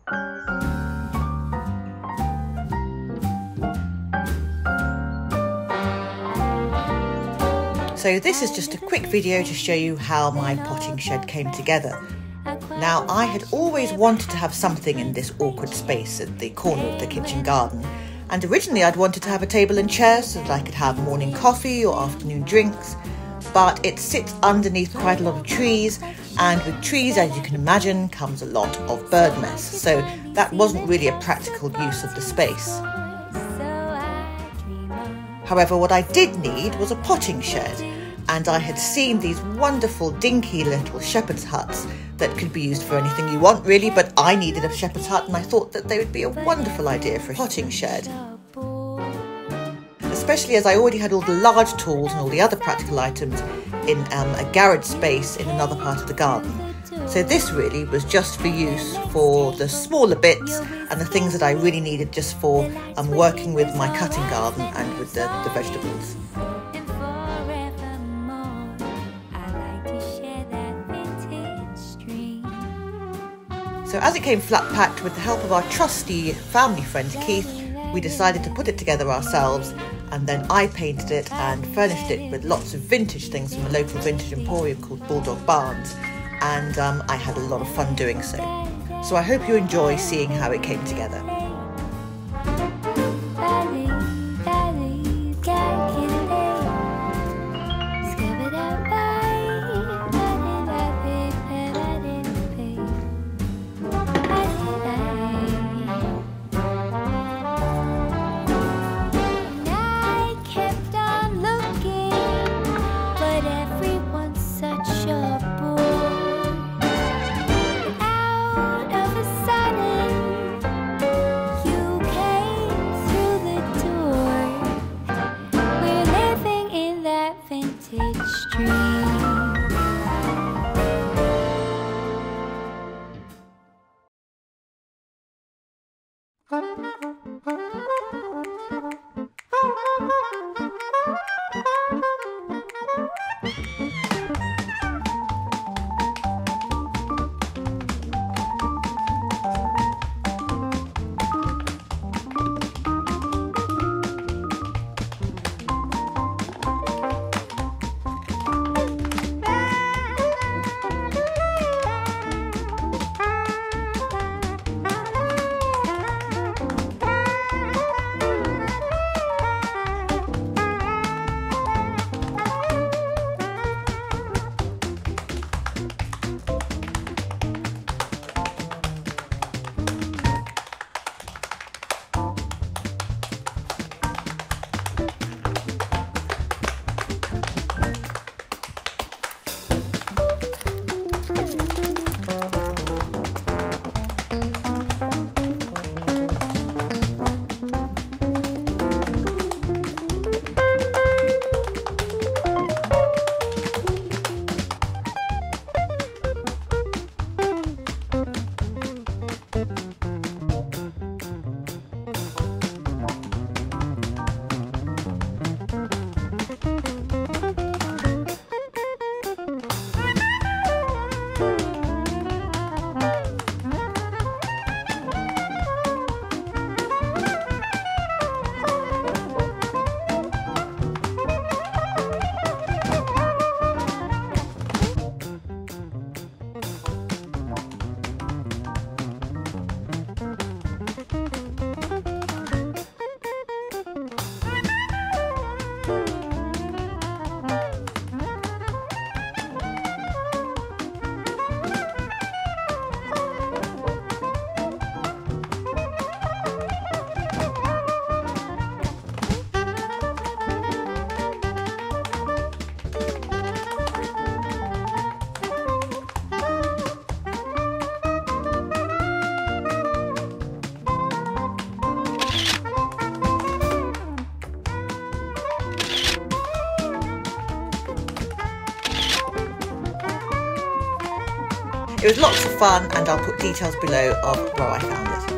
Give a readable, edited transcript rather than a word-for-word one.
So this is just a quick video to show you how my potting shed came together. Now, I had always wanted to have something in this awkward space at the corner of the kitchen garden, and originally I'd wanted to have a table and chairs so that I could have morning coffee or afternoon drinks, but it sits underneath quite a lot of trees, and with trees, as you can imagine, comes a lot of bird mess, so that wasn't really a practical use of the space. However, what I did need was a potting shed, and I had seen these wonderful dinky little shepherd's huts that could be used for anything you want really, but I needed a shepherd's hut and I thought that they would be a wonderful idea for a potting shed. Especially as I already had all the large tools and all the other practical items in a garage space in another part of the garden. So this really was just for use for the smaller bits and the things that I really needed just for working with my cutting garden and with the vegetables. So as it came flat packed, with the help of our trusty family friend Keith, we decided to put it together ourselves, and then I painted it and furnished it with lots of vintage things from a local vintage emporium called Bulldog Barns, and I had a lot of fun doing so. So I hope you enjoy seeing how it came together. It was lots of fun, and I'll put details below of where I found it.